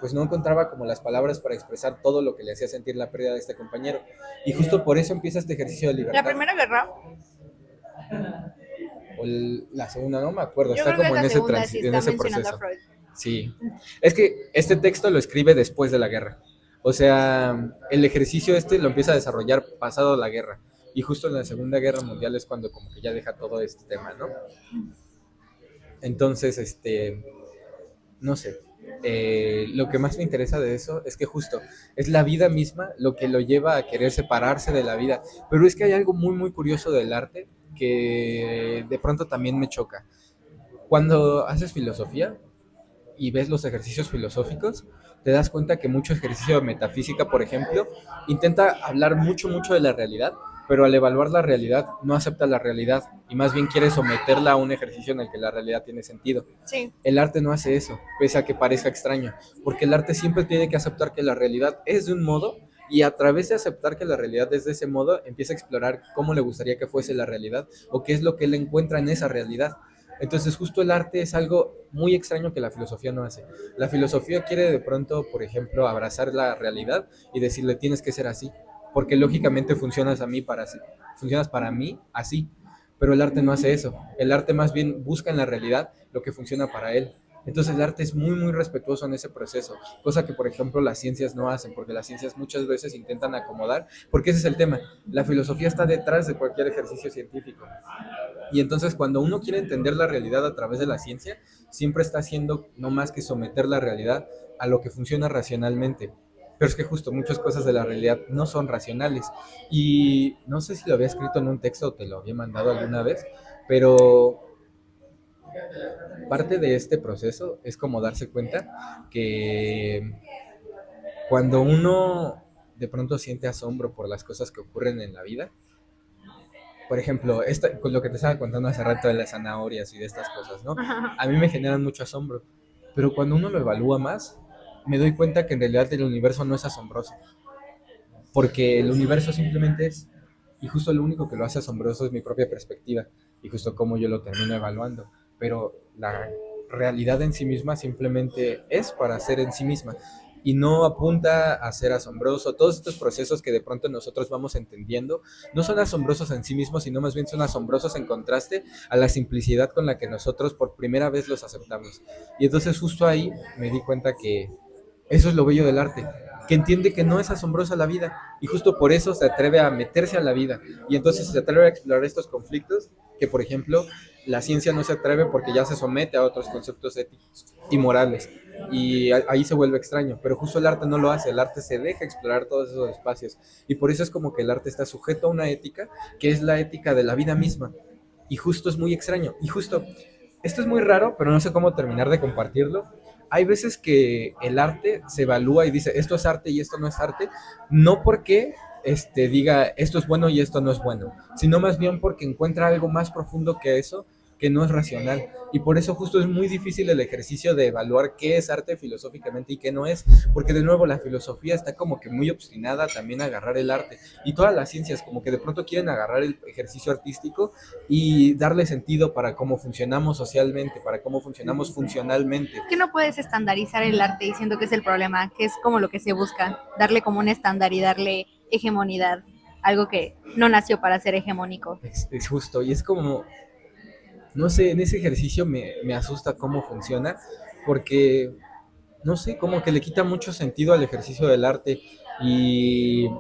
Speaker 1: pues no encontraba como las palabras para expresar todo lo que le hacía sentir la pérdida de este compañero. Y justo por eso empieza este ejercicio de
Speaker 2: La
Speaker 1: libertad.
Speaker 2: Primera Guerra,
Speaker 1: O la segunda, no me acuerdo,
Speaker 2: yo
Speaker 1: está
Speaker 2: creo que es
Speaker 1: como
Speaker 2: la segunda, si
Speaker 1: en
Speaker 2: está
Speaker 1: ese
Speaker 2: mencionando a
Speaker 1: proceso.
Speaker 2: Freud.
Speaker 1: Sí, es que este texto lo escribe después de la guerra. O sea, el ejercicio lo empieza a desarrollar pasado la guerra. Y justo en la Segunda Guerra Mundial es cuando como que ya deja todo este tema, ¿no? Entonces, no sé, lo que más me interesa de eso es que justo es la vida misma lo que lo lleva a querer separarse de la vida. Pero es que hay algo muy, muy curioso del arte que de pronto también me choca. Cuando haces filosofía y ves los ejercicios filosóficos, te das cuenta que mucho ejercicio de metafísica, por ejemplo, intenta hablar mucho, mucho de la realidad, pero al evaluar la realidad no acepta la realidad y más bien quiere someterla a un ejercicio en el que la realidad tiene sentido.
Speaker 2: Sí.
Speaker 1: El arte no hace eso, pese a que parezca extraño, porque el arte siempre tiene que aceptar que la realidad es de un modo y a través de aceptar que la realidad es de ese modo, empieza a explorar cómo le gustaría que fuese la realidad o qué es lo que él encuentra en esa realidad. Entonces justo el arte es algo muy extraño que la filosofía no hace. La filosofía quiere de pronto, por ejemplo, abrazar la realidad y decirle tienes que ser así, porque lógicamente funcionas para mí así, pero el arte no hace eso. El arte más bien busca en la realidad lo que funciona para él. Entonces el arte es muy, muy respetuoso en ese proceso, cosa que por ejemplo las ciencias no hacen, porque las ciencias muchas veces intentan acomodar, porque ese es el tema. La filosofía está detrás de cualquier ejercicio científico. Y entonces cuando uno quiere entender la realidad a través de la ciencia, siempre está haciendo no más que someter la realidad a lo que funciona racionalmente. Pero es que justo muchas cosas de la realidad no son racionales. Y no sé si lo había escrito en un texto o te lo había mandado alguna vez, pero parte de este proceso es como darse cuenta que cuando uno de pronto siente asombro por las cosas que ocurren en la vida, por ejemplo, con lo que te estaba contando hace rato de las zanahorias y de estas cosas, ¿no? A mí me generan mucho asombro, pero cuando uno lo evalúa más, me doy cuenta que en realidad el universo no es asombroso, porque el universo simplemente es, y justo lo único que lo hace asombroso es mi propia perspectiva, y justo cómo yo lo termino evaluando, pero la realidad en sí misma simplemente es para ser en sí misma, y no apunta a ser asombroso. Todos estos procesos que de pronto nosotros vamos entendiendo no son asombrosos en sí mismos, sino más bien son asombrosos en contraste a la simplicidad con la que nosotros por primera vez los aceptamos. Y entonces justo ahí me di cuenta que eso es lo bello del arte, que entiende que no es asombrosa la vida y justo por eso se atreve a meterse a la vida y entonces se atreve a explorar estos conflictos que, por ejemplo, la ciencia no se atreve porque ya se somete a otros conceptos éticos y morales y ahí se vuelve extraño, pero justo el arte no lo hace, el arte se deja explorar todos esos espacios y por eso es como que el arte está sujeto a una ética que es la ética de la vida misma y justo es muy extraño y justo esto es muy raro, pero no sé cómo terminar de compartirlo. Hay veces que el arte se evalúa y dice esto es arte y esto no es arte, no porque diga esto es bueno y esto no es bueno, sino más bien porque encuentra algo más profundo que eso, que no es racional. Y por eso justo es muy difícil el ejercicio de evaluar qué es arte filosóficamente y qué no es, porque de nuevo la filosofía está como que muy obstinada también a agarrar el arte, y todas las ciencias como que de pronto quieren agarrar el ejercicio artístico y darle sentido para cómo funcionamos socialmente, para cómo funcionamos funcionalmente.
Speaker 2: Que no puedes estandarizar el arte diciendo que es el problema, que es como lo que se busca, darle como un estándar y darle hegemonidad, algo que no nació para ser hegemónico.
Speaker 1: Es justo, y es como, no sé, en ese ejercicio me asusta cómo funciona, porque, no sé, como que le quita mucho sentido al ejercicio del arte. Y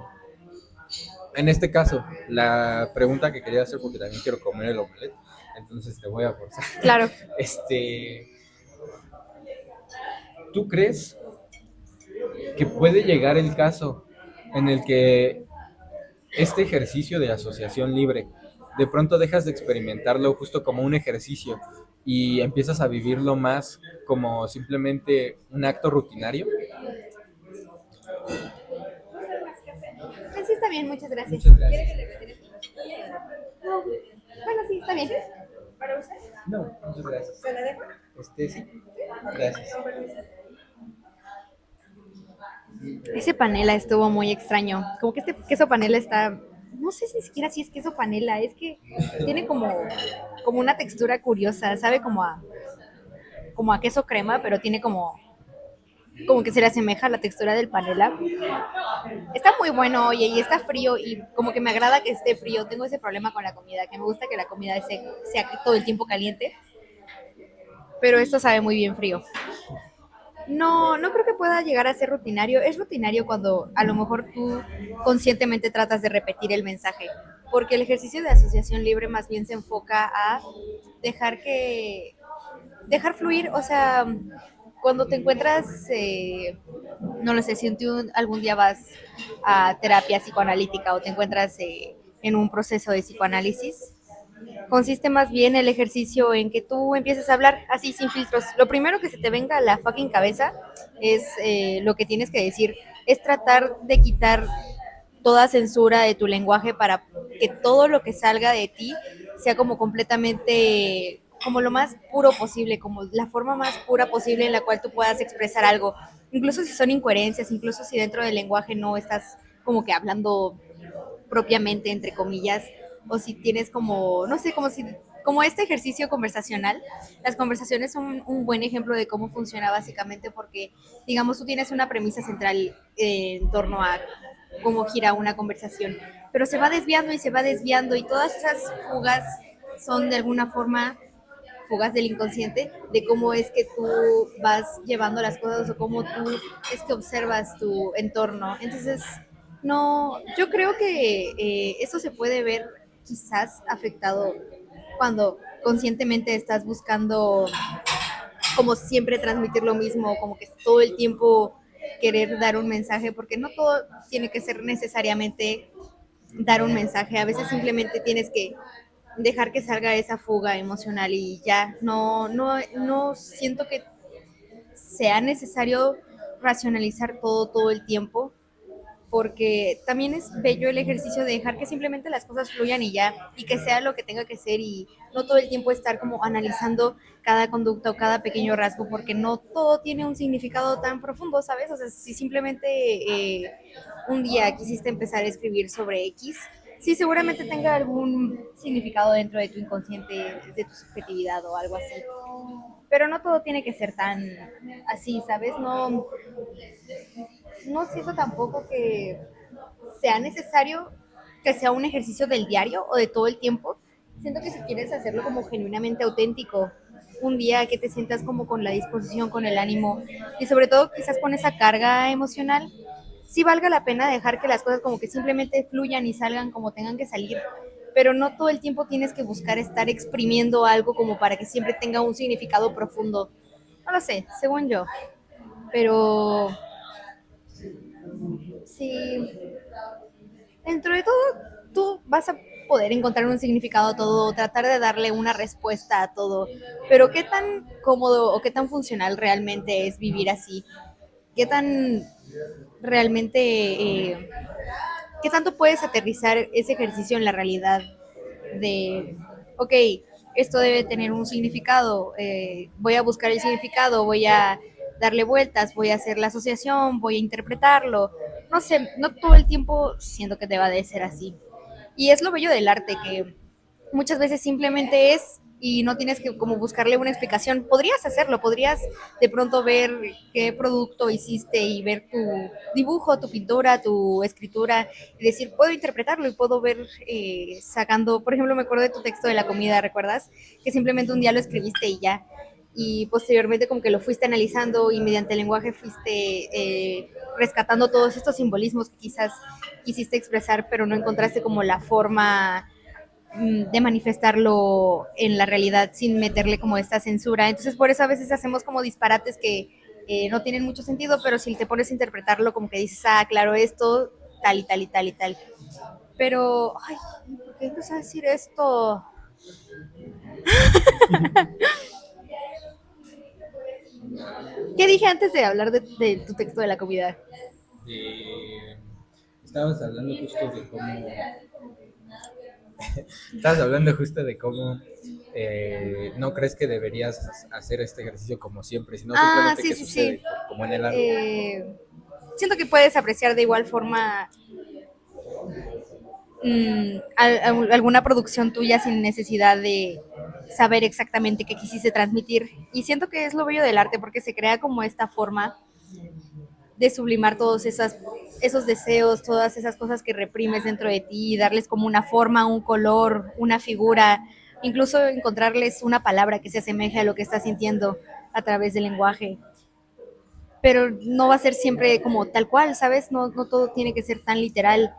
Speaker 1: en este caso, la pregunta que quería hacer, porque también quiero comer el omelette, entonces te voy a forzar.
Speaker 2: Claro.
Speaker 1: Este, ¿Tú crees que puede llegar el caso en el que este ejercicio de asociación libre, de pronto dejas de experimentarlo justo como un ejercicio y empiezas a vivirlo más como simplemente un acto rutinario?
Speaker 2: Sí, está bien, muchas gracias.
Speaker 1: Muchas
Speaker 2: ¿Quiere
Speaker 1: gracias.
Speaker 2: que le retire? No. Bueno, sí, está bien. ¿Para usted?
Speaker 1: No, muchas gracias.
Speaker 2: ¿Se la dejo?
Speaker 1: Sí, gracias.
Speaker 2: Ese panela estuvo muy extraño. Como que este queso panela está, no sé si ni siquiera si es queso panela, es que tiene como una textura curiosa, sabe como a queso crema, pero tiene como que se le asemeja a la textura del panela. Está muy bueno, oye, y está frío y como que me agrada que esté frío. Tengo ese problema con la comida, que me gusta que la comida sea todo el tiempo caliente, pero esto sabe muy bien frío. No, no creo que pueda llegar a ser rutinario. Es rutinario cuando a lo mejor tú conscientemente tratas de repetir el mensaje, porque el ejercicio de asociación libre más bien se enfoca a dejar que dejar fluir, o sea, cuando te encuentras, no lo sé, si tú algún día vas a terapia psicoanalítica o te encuentras en un proceso de psicoanálisis, consiste más bien el ejercicio en que tú empieces a hablar así sin filtros. Lo primero que se te venga a la fucking cabeza es lo que tienes que decir. Es tratar de quitar toda censura de tu lenguaje para que todo lo que salga de ti sea como completamente, como lo más puro posible, como la forma más pura posible en la cual tú puedas expresar algo. Incluso si son incoherencias, incluso si dentro del lenguaje no estás como que hablando propiamente, entre comillas, o si tienes como, no sé, como este ejercicio conversacional. Las conversaciones son un buen ejemplo de cómo funciona básicamente porque, digamos, tú tienes una premisa central en torno a cómo gira una conversación, pero se va desviando y se va desviando y todas esas fugas son de alguna forma fugas del inconsciente, de cómo es que tú vas llevando las cosas o cómo tú es que observas tu entorno. Entonces, no, yo creo que eso se puede ver quizás afectado cuando conscientemente estás buscando como siempre transmitir lo mismo, como que todo el tiempo querer dar un mensaje, porque no todo tiene que ser necesariamente dar un mensaje, a veces simplemente tienes que dejar que salga esa fuga emocional y ya, no siento que sea necesario racionalizar todo el tiempo, porque también es bello el ejercicio de dejar que simplemente las cosas fluyan y ya, y que sea lo que tenga que ser y no todo el tiempo estar como analizando cada conducta o cada pequeño rasgo, porque no todo tiene un significado tan profundo, ¿sabes? O sea, si simplemente un día quisiste empezar a escribir sobre X, sí, seguramente tenga algún significado dentro de tu inconsciente, de tu subjetividad o algo así. Pero no todo tiene que ser tan así, ¿sabes? No siento tampoco que sea necesario que sea un ejercicio del diario o de todo el tiempo. Siento que si quieres hacerlo como genuinamente auténtico, un día que te sientas como con la disposición, con el ánimo y sobre todo quizás con esa carga emocional, sí valga la pena dejar que las cosas como que simplemente fluyan y salgan como tengan que salir, pero no todo el tiempo tienes que buscar estar exprimiendo algo como para que siempre tenga un significado profundo. No lo sé, según yo, pero sí, dentro de todo, tú vas a poder encontrar un significado a todo, tratar de darle una respuesta a todo, pero qué tan cómodo o qué tan funcional realmente es vivir así, qué tan realmente, qué tanto puedes aterrizar ese ejercicio en la realidad de, ok, esto debe tener un significado, voy a buscar el significado, voy a darle vueltas, voy a hacer la asociación, voy a interpretarlo. No sé, no todo el tiempo siento que deba de ser así. Y es lo bello del arte, que muchas veces simplemente es y no tienes que como buscarle una explicación. Podrías hacerlo, podrías de pronto ver qué producto hiciste y ver tu dibujo, tu pintura, tu escritura y decir, puedo interpretarlo y puedo ver sacando, por ejemplo, me acuerdo de tu texto de la comida, ¿recuerdas? Que simplemente un día lo escribiste y ya. Y posteriormente como que lo fuiste analizando y mediante el lenguaje fuiste rescatando todos estos simbolismos que quizás quisiste expresar, pero no encontraste como la forma de manifestarlo en la realidad sin meterle como esta censura. Entonces por eso a veces hacemos como disparates que no tienen mucho sentido, pero si te pones a interpretarlo como que dices, ah, claro, esto, tal y tal y tal y tal. Pero, ay, ¿por qué empezó a decir esto? ¿Qué dije antes de hablar de tu texto de la comida?
Speaker 1: De- Estabas hablando justo de cómo Estabas hablando justo de cómo no crees que deberías hacer este ejercicio como siempre, sino
Speaker 2: Ah,
Speaker 1: simplemente
Speaker 2: sí,
Speaker 1: que
Speaker 2: sí,
Speaker 1: sucede
Speaker 2: sí.
Speaker 1: como en el arte.
Speaker 2: Eh, siento que puedes apreciar de igual forma alguna producción tuya sin necesidad de saber exactamente qué quisiste transmitir. Y siento que es lo bello del arte porque se crea como esta forma de sublimar todos esos deseos, todas esas cosas que reprimes dentro de ti, darles como una forma, un color, una figura, incluso encontrarles una palabra que se asemeje a lo que estás sintiendo a través del lenguaje. Pero no va a ser siempre como tal cual, ¿sabes? No, no todo tiene que ser tan literal.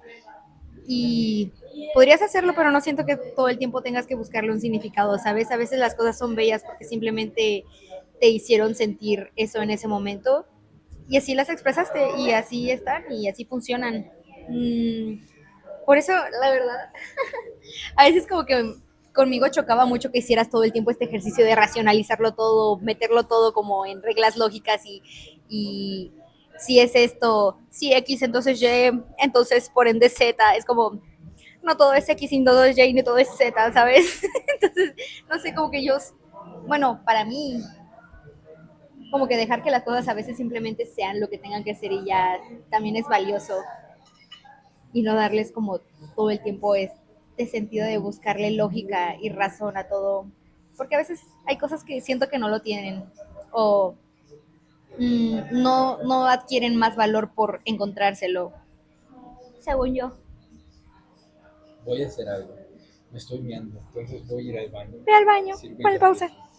Speaker 2: Y podrías hacerlo, pero no siento que todo el tiempo tengas que buscarle un significado, ¿sabes? A veces las cosas son bellas porque simplemente te hicieron sentir eso en ese momento y así las expresaste y así están y así funcionan. Por eso, la verdad, a veces como que conmigo chocaba mucho que hicieras todo el tiempo este ejercicio de racionalizarlo todo, meterlo todo como en reglas lógicas y si es esto, si X, entonces Y, entonces por ende Z, es como, no todo es X, ni todo es Y, ni todo es Z, ¿sabes? Entonces, no sé, como que ellos, bueno, para mí, como que dejar que las cosas a veces simplemente sean lo que tengan que ser y ya también es valioso y no darles como todo el tiempo este sentido de buscarle lógica y razón a todo, porque a veces hay cosas que siento que no lo tienen o no adquieren más valor por encontrárselo, según yo.
Speaker 1: Voy a hacer algo. Me estoy meando, entonces voy a ir al baño.
Speaker 2: Ve al baño,
Speaker 1: Sirve y
Speaker 2: pon
Speaker 1: te regreso.
Speaker 2: pausa.